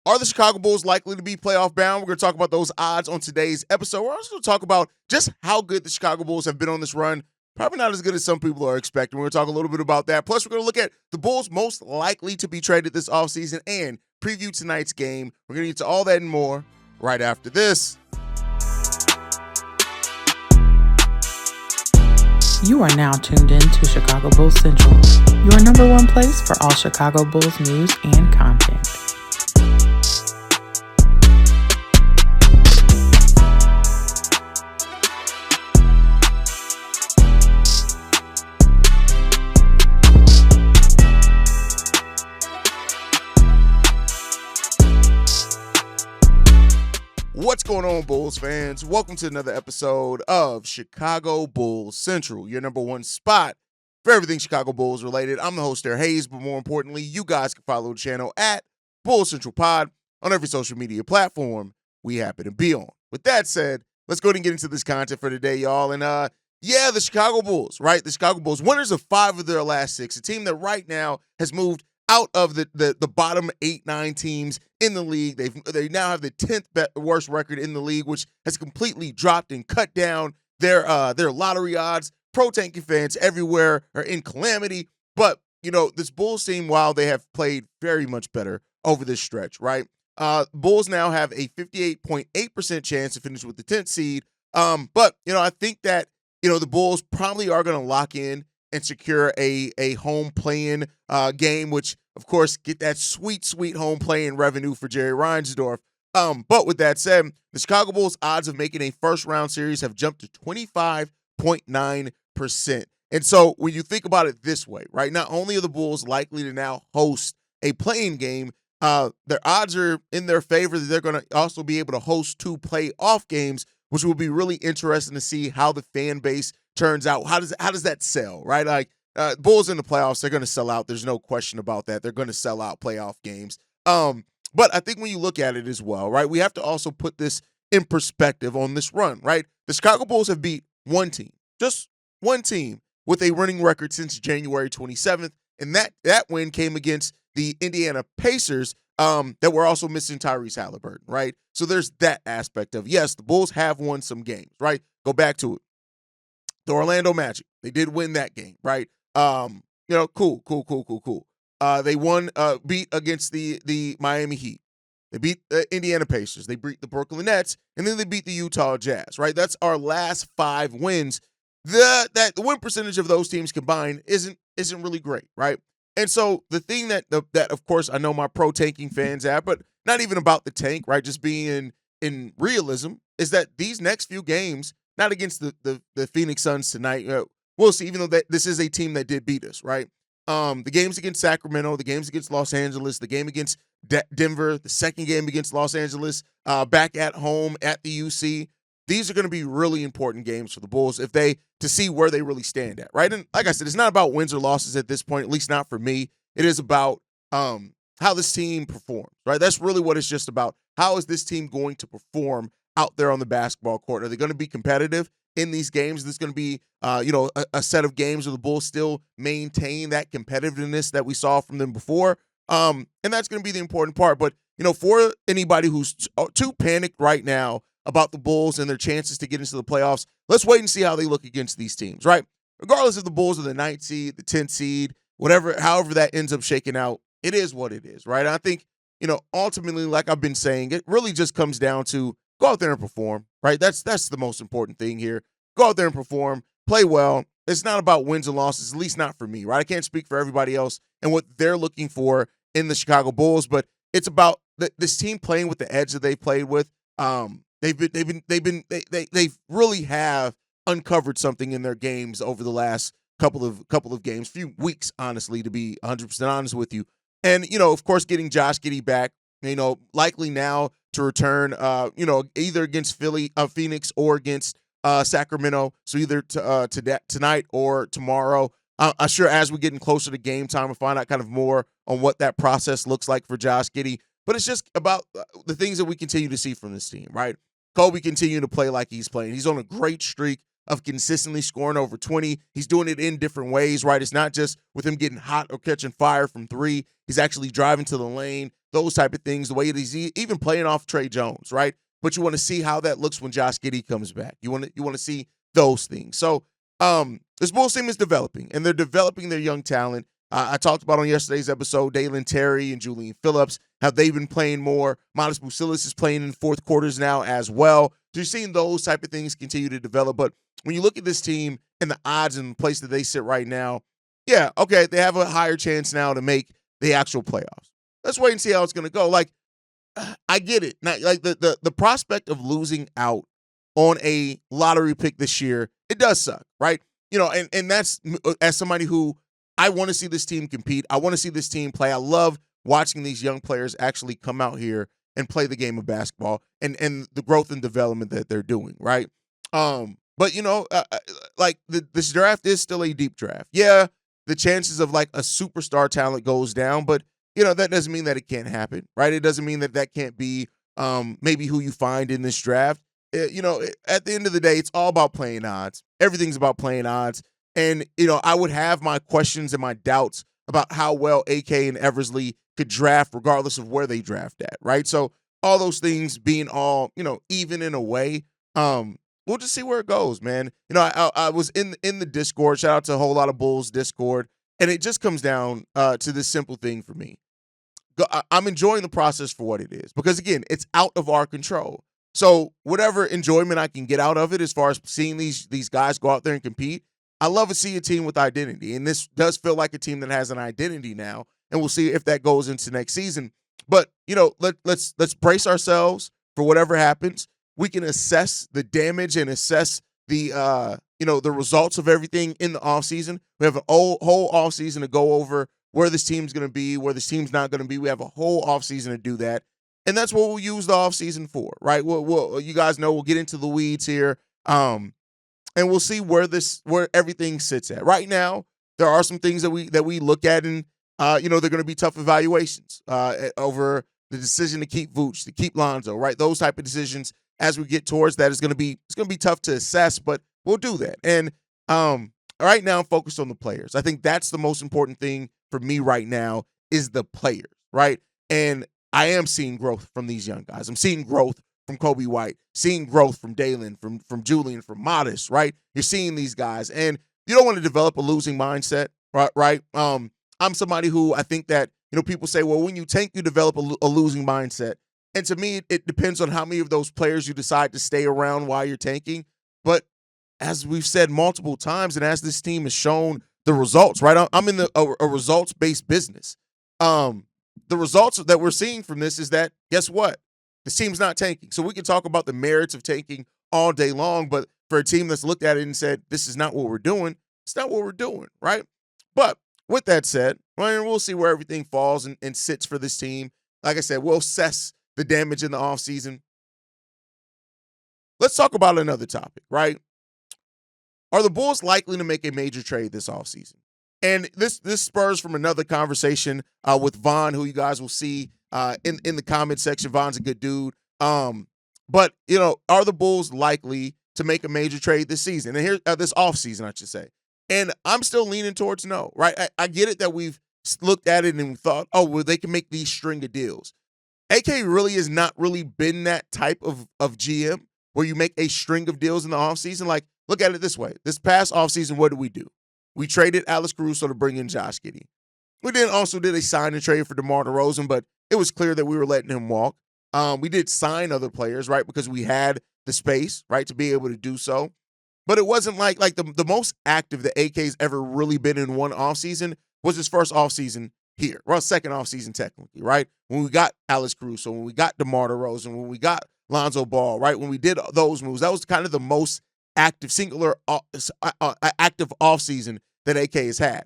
Are the Chicago Bulls likely to be playoff bound? We're going to talk about those odds on today's episode. We're also going to talk about just how good the Chicago Bulls have been on this run. Probably not as good as some people are expecting. We're going to talk a little bit about that. Plus, we're going to look at the Bulls most likely to be traded this offseason and preview tonight's game. We're going to get to all that and more right after this. You are now tuned in to Chicago Bulls Central, your number one place for all Chicago Bulls news and content. What's going on, Bulls fans? Welcome to another episode of Chicago Bulls Central, your number one spot for everything Chicago Bulls related. I'm the host there, Haize, but more importantly, you guys can follow the channel at Bulls Central Pod on every social media platform we happen to be on. With that said, let's go ahead and get into this content for today, y'all. And the Chicago Bulls, right? The Chicago Bulls, winners of 5 of their last 6, a team that right now has moved out of the bottom 8-9 teams in the league. They now have the 10th worst record in the league, which has completely dropped and cut down their lottery odds. Pro tanking fans everywhere are in calamity. But, this Bulls team, while they have played very much better over this stretch, right? Bulls now have a 58.8% chance to finish with the 10th seed. But, I think that, the Bulls probably are going to lock in and secure a home play-in game, which, of course, get that sweet, sweet home play-in revenue for Jerry Reinsdorf. But with that said, the Chicago Bulls' odds of making a first-round series have jumped to 25.9%. And so when you think about it this way, right, not only are the Bulls likely to now host a play-in game, their odds are in their favor that they're going to also be able to host 2 playoff games, which will be really interesting to see how the fan base turns out. How does that sell, right? Like Bulls in the playoffs, they're going to sell out. There's no question about that. They're going to sell out playoff games. But I think when you look at it as well, right, we have to also put this in perspective on this run, right? The Chicago Bulls have beat one team, just one team, with a winning record since January 27th, and that win came against the Indiana Pacers that were also missing Tyrese Halliburton, right? So there's that aspect of, yes, the Bulls have won some games, right? Go back to it. The Orlando Magic, they did win that game, right? Cool. They beat against the Miami Heat. They beat the Indiana Pacers. They beat the Brooklyn Nets, and then they beat the Utah Jazz, right? That's our last 5 wins. The win percentage of those teams combined isn't really great, right? And so the thing that of course I know my pro tanking fans have, but not even about the tank, right? Just being in realism, is that these next few games, not against the Phoenix Suns tonight. We'll see, even though this is a team that did beat us, right? The games against Sacramento, the games against Los Angeles, the game against Denver, the second game against Los Angeles, back at home at the UC. These are going to be really important games for the Bulls to see where they really stand at, right? And like I said, it's not about wins or losses at this point, at least not for me. It is about how this team performs, right? That's really what it's just about. How is this team going to perform out there on the basketball court? Are they going to be competitive in these games? Is this going to be, a set of games where the Bulls still maintain that competitiveness that we saw from them before? And that's going to be the important part. But, for anybody who's too panicked right now about the Bulls and their chances to get into the playoffs, let's wait and see how they look against these teams, right? Regardless if the Bulls are the 9th seed, the 10th seed, however that ends up shaking out, it is what it is, right? And I think, ultimately, like I've been saying, it really just comes down to go out there and perform, right? That's the most important thing here. Go out there and perform, play well. It's not about wins and losses, at least not for me, right? I can't speak for everybody else and what they're looking for in the Chicago Bulls, but it's about this team playing with the edge that they played with. They really have uncovered something in their games over the last couple of games, few weeks, honestly, to be 100% honest with you. And, of course, getting Josh Giddey back, likely now to return, either against Phoenix or against Sacramento. So either tonight or tomorrow. I'm sure as we're getting closer to game time, we'll find out kind of more on what that process looks like for Josh Giddey. But it's just about the things that we continue to see from this team, right? Coby continuing to play like he's playing. He's on a great streak of consistently scoring over 20. He's doing it in different ways, right? It's not just with him getting hot or catching fire from 3. He's actually driving to the lane, those type of things, the way he's even playing off Trey Jones, right? But you want to see how that looks when Josh Giddey comes back. You want to see those things. So this Bulls team is developing, and they're developing their young talent. I talked about on yesterday's episode, Dalen Terry and Julian Phillips, how they've been playing more. Modest Bucevic is playing in fourth quarters now as well. So you're seeing those type of things continue to develop. But when you look at this team and the odds and the place that they sit right now, yeah, okay, they have a higher chance now to make the actual playoffs. Let's wait and see how it's going to go. Like, I get it. Now, like the prospect of losing out on a lottery pick this year, it does suck, right? And that's as somebody who I want to see this team compete. I want to see this team play. I love watching these young players actually come out here and play the game of basketball and the growth and development that they're doing, right? But this draft is still a deep draft. Yeah, the chances of like a superstar talent goes down, but that doesn't mean that it can't happen, right? It doesn't mean that can't be maybe who you find in this draft. At the end of the day, it's all about playing odds. Everything's about playing odds. And, I would have my questions and my doubts about how well AK and Eversley could draft regardless of where they draft at, right? So all those things being all, even in a way, we'll just see where it goes, man. I was in the Discord. Shout out to a whole lot of Bulls Discord. And it just comes down to this simple thing for me. I'm enjoying the process for what it is because, again, it's out of our control. So whatever enjoyment I can get out of it as far as seeing these guys go out there and compete, I love to see a team with identity. And this does feel like a team that has an identity now, and we'll see if that goes into next season. But, let's brace ourselves for whatever happens. We can assess the damage and assess the the results of everything in the offseason. We have a whole offseason to go over where this team's going to be, where this team's not going to be. We have a whole offseason to do that. And that's what we'll use the offseason for, right? We'll you guys know we'll get into the weeds here. And we'll see where everything sits at. Right now, there are some things that we look at and they're going to be tough evaluations over the decision to keep Vooch, to keep Lonzo, right? Those type of decisions as we get towards that it's going to be tough to assess, but we'll do that. And right now I'm focused on the players. I think that's the most important thing for me right now is the players, right? And I am seeing growth from these young guys. I'm seeing growth from Coby White, seeing growth from Dalen, from Julian, from Modest, right? You're seeing these guys, and you don't want to develop a losing mindset, right? I'm somebody who I think that, people say, well, when you tank, you develop a losing mindset. And to me, it depends on how many of those players you decide to stay around while you're tanking. But as we've said multiple times, and as this team has shown the results, right? I'm in a results-based business. The results that we're seeing from this is that, guess what? This team's not tanking. So we can talk about the merits of tanking all day long, but for a team that's looked at it and said, this is not what we're doing, it's not what we're doing, right? But with that said, we'll see where everything falls and sits for this team. Like I said, we'll assess the damage in the offseason. Let's talk about another topic, right? Are the Bulls likely to make a major trade this offseason? And this spurs from another conversation with Vaughn, who you guys will see in the comment section. Vaughn's a good dude. But, are the Bulls likely to make a major trade this season? And here, this offseason, I should say. And I'm still leaning towards no, right? I get it that we've looked at it and we thought, oh, well, they can make these string of deals. AK really has not really been that type of GM where you make a string of deals in the offseason. Like, look at it this way. This past offseason, what did we do? We traded Alex Caruso to bring in Josh Giddey. We then also did a sign and trade for DeMar DeRozan, but it was clear that we were letting him walk. We did sign other players, right, because we had the space, right, to be able to do so. But it wasn't like the most active that AK's ever really been in one offseason was his first offseason here. Well, second offseason technically, right? When we got Alex Caruso, when we got DeMar DeRozan, when we got Lonzo Ball, right? When we did those moves, that was kind of the most active, singular, active offseason that AK has had.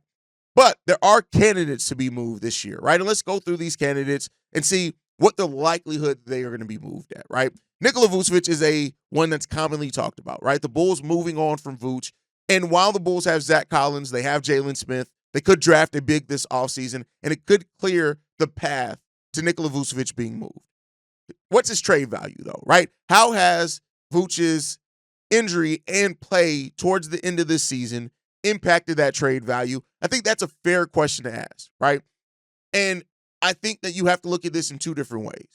But there are candidates to be moved this year, right? And let's go through these candidates and see what the likelihood they are going to be moved at, right? Nikola Vucevic is one that's commonly talked about, right? The Bulls moving on from Vooch. And while the Bulls have Zach Collins, they have Jalen Smith, they could draft a big this offseason, and it could clear the path to Nikola Vucevic being moved. What's his trade value, though, right? How has Vooch's injury and play towards the end of this season impacted that trade value? I think that's a fair question to ask, right? And I think that you have to look at this in two different ways.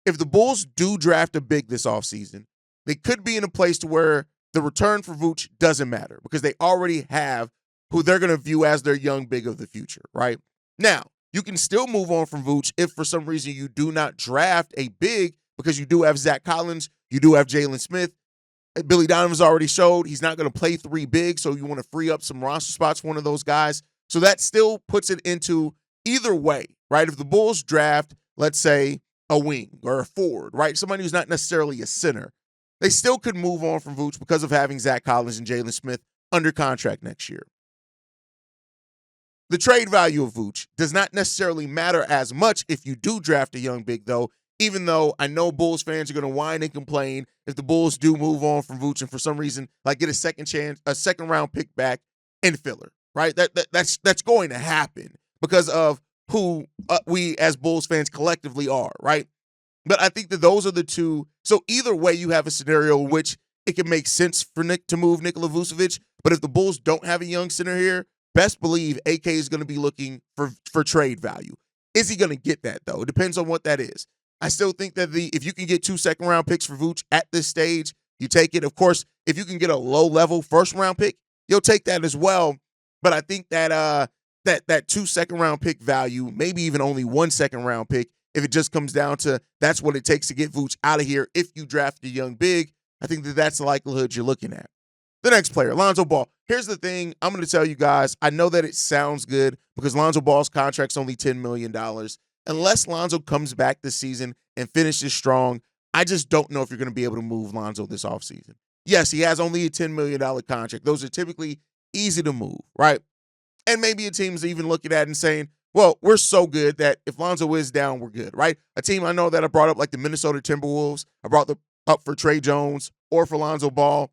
If the Bulls do draft a big this offseason, they could be in a place to where the return for Vooch doesn't matter because they already have who they're going to view as their young big of the future, right? Now, you can still move on from Vooch if for some reason you do not draft a big because you do have Zach Collins, you do have Jalen Smith. Billy Donovan's already showed he's not going to play three big, so you want to free up some roster spots for one of those guys. So that still puts it into either way, right? If the Bulls draft, let's say, a wing or a forward, right? Somebody who's not necessarily a center, they still could move on from Vooch because of having Zach Collins and Jalen Smith under contract next year. The trade value of Vooch does not necessarily matter as much if you do draft a young big, though, even though I know Bulls fans are going to whine and complain if the Bulls do move on from Vooch and for some reason, like get a second round pick back in filler, right? That's going to happen because of who we as Bulls fans collectively are, right? But I think that those are the two. So either way, you have a scenario in which it can make sense for Nick to move Nikola Vucevic. But if the Bulls don't have a young center here, best believe AK is going to be looking for trade value. Is he going to get that, though? It depends on what that is. I still think that if you can get 2 second-round picks for Vooch at this stage, you take it. Of course, if you can get a low-level first-round pick, you'll take that as well. But I think that that 2 second-round pick value, maybe even only 1 second-round pick, if it just comes down to that's what it takes to get Vooch out of here if you draft a young big, I think that that's the likelihood you're looking at. The next player, Lonzo Ball. Here's the thing. I'm going to tell you guys, I know that it sounds good because Lonzo Ball's contract's only $10 million. Unless Lonzo comes back this season and finishes strong, I just don't know if you're going to be able to move Lonzo this offseason. Yes, he has only a $10 million contract. Those are typically easy to move, right? And maybe a team's even looking at it and saying, well, we're so good that if Lonzo is down, we're good, right? A team I know that I brought up, like the Minnesota Timberwolves, I brought them up for Trey Jones or for Lonzo Ball.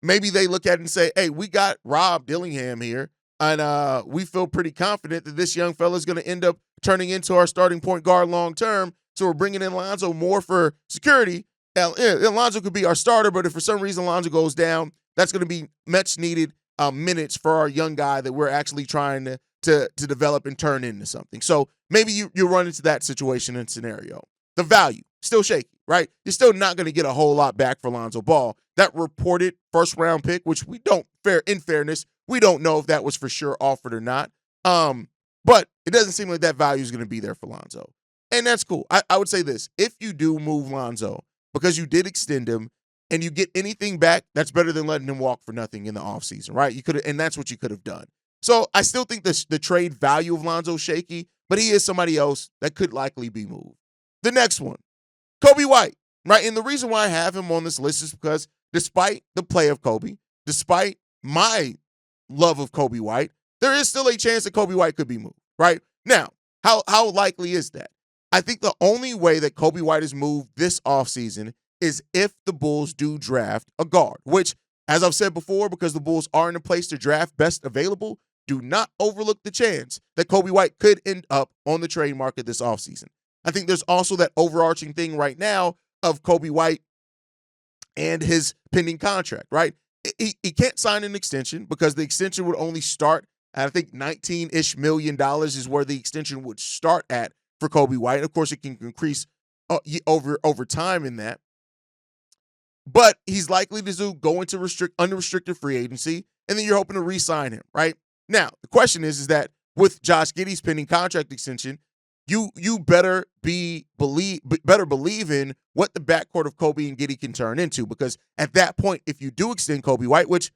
Maybe they look at it and say, hey, we got Rob Dillingham here, and we feel pretty confident that this young fella is going to end up turning into our starting point guard long term. So we're bringing in Lonzo more for security. And Lonzo could be our starter, but if for some reason Lonzo goes down, that's going to be much needed minutes for our young guy that we're actually trying to develop and turn into something. So maybe you run into that situation and scenario. The value, still shaky, right? You're still not going to get a whole lot back for Lonzo Ball. That reported first-round pick, which we don't, in fairness, we don't know if that was for sure offered or not. But it doesn't seem like that value is going to be there for Lonzo. And that's cool. I would say this. If you do move Lonzo, because you did extend him, and you get anything back, that's better than letting him walk for nothing in the offseason, right? You could, and that's what you could have done. So I still think the trade value of Lonzo is shaky, but he is somebody else that could likely be moved. The next one, Coby White, right? And the reason why I have him on this list is because despite the play of Coby, despite my love of Coby White, there is still a chance that Coby White could be moved, right? Now, how likely is that? I think the only way that Coby White is moved this offseason is if the Bulls do draft a guard, which, as I've said before, because the Bulls are in a place to draft best available, do not overlook the chance that Coby White could end up on the trade market this offseason. I think there's also that overarching thing right now of Coby White and his pending contract, right? He can't sign an extension because the extension would only start at, I think, $19-ish million is where the extension would start at for Coby White. Of course, it can increase over time in that. But he's likely to go into unrestricted free agency, and then you're hoping to re-sign him, right? Now, the question is that with Josh Giddey's pending contract extension, you better believe in what the backcourt of Coby and Giddey can turn into, because at that point, if you do extend Coby White, which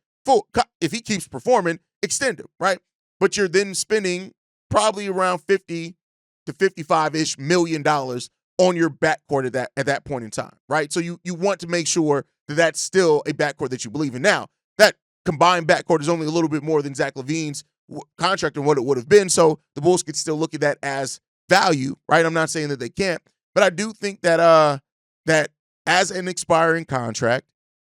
if he keeps performing, extend him, right? But you're then spending probably around $50 to $55-ish million on your backcourt at that point in time, right? So you want to make sure that that's still a backcourt that you believe in. Now, that combined backcourt is only a little bit more than Zach LaVine's contract and what it would have been, so the Bulls could still look at that as value, right? I'm not saying that they can't, but I do think that that as an expiring contract,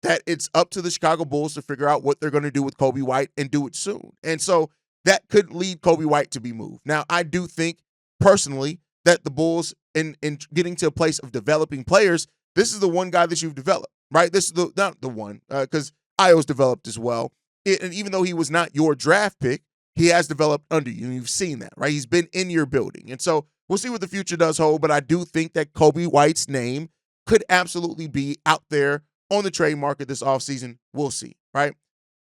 that it's up to the Chicago Bulls to figure out what they're going to do with Coby White and do it soon. And so that could lead Coby White to be moved. Now, I do think personally that the Bulls, in getting to a place of developing players, this is the one guy that you've developed, right? This is not the one, because Io's developed as well. And even though he was not your draft pick, he has developed under you, and you've seen that, right? He's been in your building. And so we'll see what the future does hold, but I do think that Coby White's name could absolutely be out there on the trade market this offseason. We'll see, right?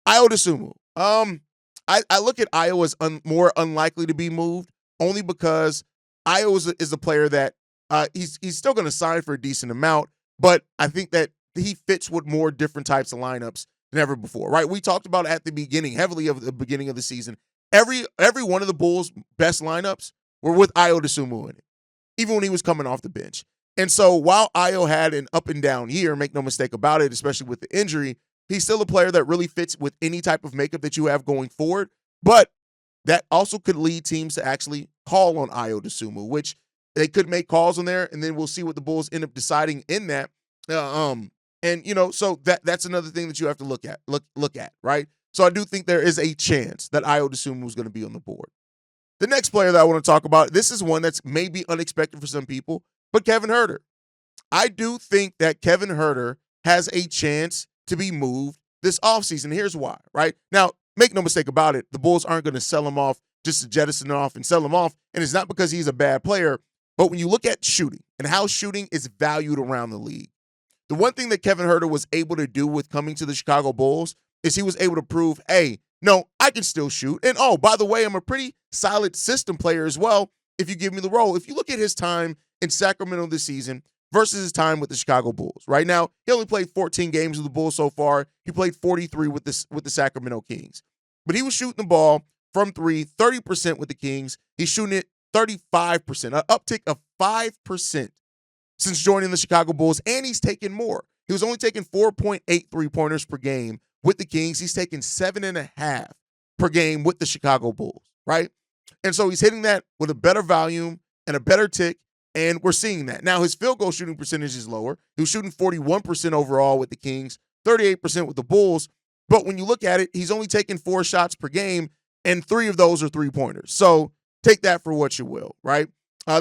Ayo Dosunmu. I look at Ayo as more unlikely to be moved only because Ayo is a player that he's still going to sign for a decent amount, but I think that he fits with more different types of lineups than ever before, right? We talked about at the beginning, heavily of the beginning of the season, every one of the Bulls' best lineups were with Ayo Dosunmu in it, even when he was coming off the bench. And so while Ayo had an up and down year, make no mistake about it, especially with the injury, he's still a player that really fits with any type of makeup that you have going forward. But that also could lead teams to actually call on Ayo Dosunmu, which they could make calls on there, and then we'll see what the Bulls end up deciding in that. So that's another thing that you have to look at, right? So I do think there is a chance that Ayo Dosunmu is going to be on the board. The next player that I want to talk about, this is one that's maybe unexpected for some people, but Kevin Huerter. I do think that Kevin Huerter has a chance to be moved this offseason. Here's why, right? Now, make no mistake about it, the Bulls aren't going to sell him off just to jettison him off and sell him off, and it's not because he's a bad player, but when you look at shooting and how shooting is valued around the league, the one thing that Kevin Huerter was able to do with coming to the Chicago Bulls is he was able to prove, hey, no, I can still shoot. And oh, by the way, I'm a pretty solid system player as well if you give me the role. If you look at his time in Sacramento this season versus his time with the Chicago Bulls, right now, he only played 14 games with the Bulls so far. He played 43 with the Sacramento Kings. But he was shooting the ball from 30% with the Kings. He's shooting it 35%, an uptick of 5% since joining the Chicago Bulls, and he's taken more. He was only taking 4.8 three-pointers per game with the Kings. He's taking 7.5 per game with the Chicago Bulls, right? And so he's hitting that with a better volume and a better tick, and we're seeing that. Now, his field goal shooting percentage is lower. He was shooting 41% overall with the Kings, 38% with the Bulls, but when you look at it, he's only taking 4 shots per game, and 3 of those are three-pointers. So take that for what you will, right?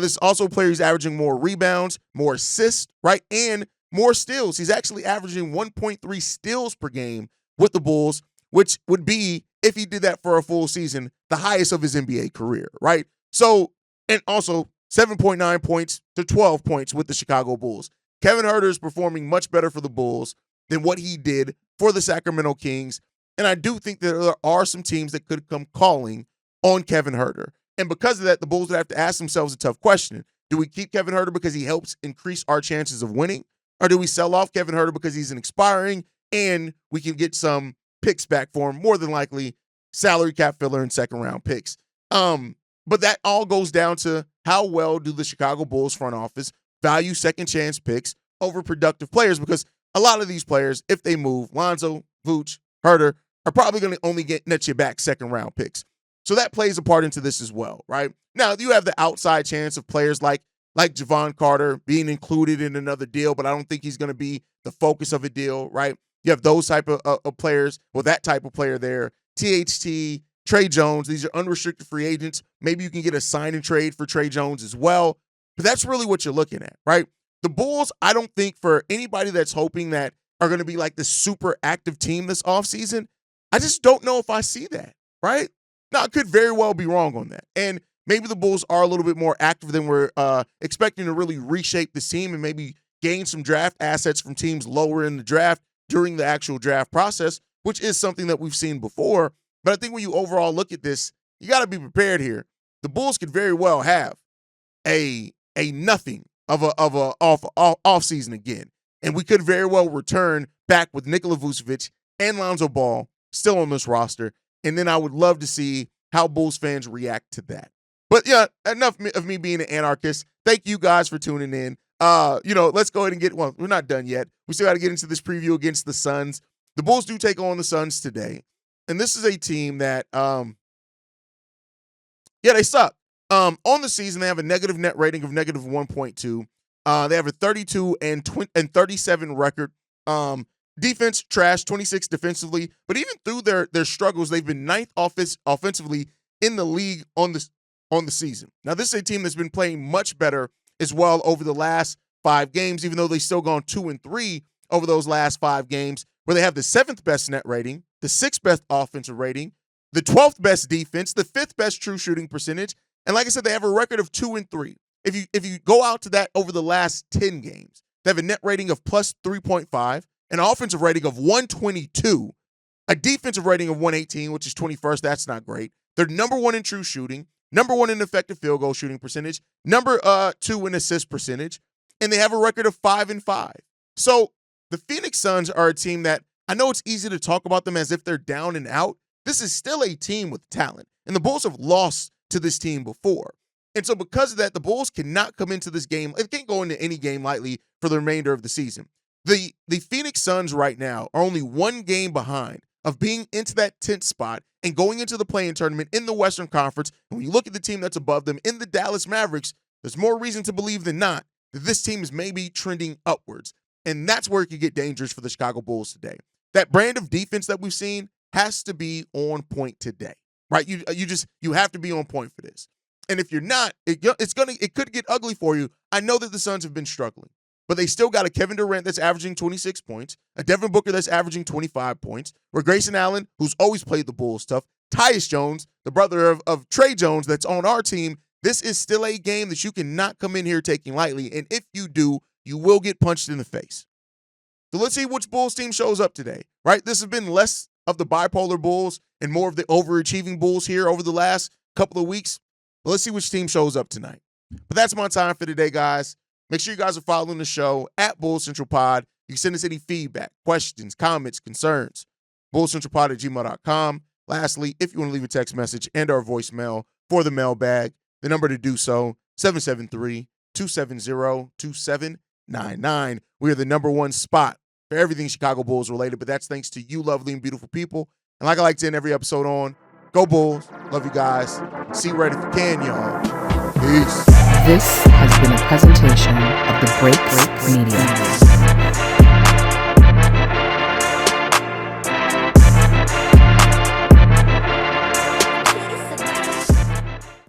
This also player who's averaging more rebounds, more assists, right, and more steals. He's actually averaging 1.3 steals per game with the Bulls, which would be, if he did that for a full season, the highest of his NBA career, right? So, and also 7.9 points to 12 points with the Chicago Bulls. Kevin Huerter is performing much better for the Bulls than what he did for the Sacramento Kings, and I do think that there are some teams that could come calling on Kevin Huerter. And because of that, the Bulls would have to ask themselves a tough question. Do we keep Kevin Huerter because he helps increase our chances of winning? Or do we sell off Kevin Huerter because he's an expiring and we can get some picks back for him, more than likely salary cap filler and second-round picks? But that all goes down to how well do the Chicago Bulls front office value second-chance picks over productive players, because a lot of these players, if they move, Lonzo, Vooch, Huerter, are probably going to only net you back second-round picks. So that plays a part into this as well, right? Now, you have the outside chance of players like Javon Carter being included in another deal, but I don't think he's going to be the focus of a deal, right? You have those type of players, well, that type of player there. THT, Trey Jones, these are unrestricted free agents. Maybe you can get a sign and trade for Trey Jones as well. But that's really what you're looking at, right? The Bulls, I don't think, for anybody that's hoping that are going to be like the super active team this offseason, I just don't know if I see that, right? Now, I could very well be wrong on that. And maybe the Bulls are a little bit more active than we're expecting to really reshape this team and maybe gain some draft assets from teams lower in the draft during the actual draft process, which is something that we've seen before. But I think when you overall look at this, you got to be prepared here. The Bulls could very well have a nothing of a off season again. And we could very well return back with Nikola Vucevic and Lonzo Ball still on this roster. And then I would love to see how Bulls fans react to that. But yeah, enough of me being an anarchist. Thank you guys for tuning in. Let's go ahead and we're not done yet. We still got to get into this preview against the Suns. The Bulls do take on the Suns today. And this is a team that, they suck. On the season, they have a negative net rating of negative 1.2. They have a 32 and 37 record. Defense, trash, 26 defensively. But even through their struggles, they've been 9th offensively in the league on the season. Now, this is a team that's been playing much better as well over the last 5 games, even though they've still gone 2-3 over those last 5 games, where they have the 7th best net rating, the 6th best offensive rating, the 12th best defense, the 5th best true shooting percentage. And like I said, they have a record of 2-3. If you go out to that over the last 10 games, they have a net rating of plus 3.5, an offensive rating of 122, a defensive rating of 118, which is 21st. That's not great. They're number 1 in true shooting, number 1 in effective field goal shooting percentage, number 2 in assist percentage, and they have a record of 5-5. So the Phoenix Suns are a team that I know it's easy to talk about them as if they're down and out. This is still a team with talent, and the Bulls have lost to this team before. And so because of that, the Bulls cannot come into this game. They can't go into any game lightly for the remainder of the season. The Phoenix Suns right now are only 1 game behind of being into that 10th spot and going into the play-in tournament in the Western Conference. And when you look at the team that's above them in the Dallas Mavericks, there's more reason to believe than not that this team is maybe trending upwards. And that's where it could get dangerous for the Chicago Bulls today. That brand of defense that we've seen has to be on point today, right? You have to be on point for this. And if you're not, it could get ugly for you. I know that the Suns have been struggling, but they still got a Kevin Durant that's averaging 26 points, a Devin Booker that's averaging 25 points, where Grayson Allen, who's always played the Bulls tough, Tyus Jones, the brother of Trey Jones that's on our team. This is still a game that you cannot come in here taking lightly, and if you do, you will get punched in the face. So let's see which Bulls team shows up today, right? This has been less of the bipolar Bulls and more of the overachieving Bulls here over the last couple of weeks. But let's see which team shows up tonight. But that's my time for today, guys. Make sure you guys are following the show at Bulls Central Pod. You can send us any feedback, questions, comments, concerns, bullscentralpod@gmail.com. Lastly, if you want to leave a text message and our voicemail for the mailbag, the number to do so, 773-270-2799. We are the number 1 spot for everything Chicago Bulls related, but that's thanks to you lovely and beautiful people. And like I like to end every episode on, go Bulls. Love you guys. See you right if you can, y'all. Peace. This has been a presentation of the Break Media.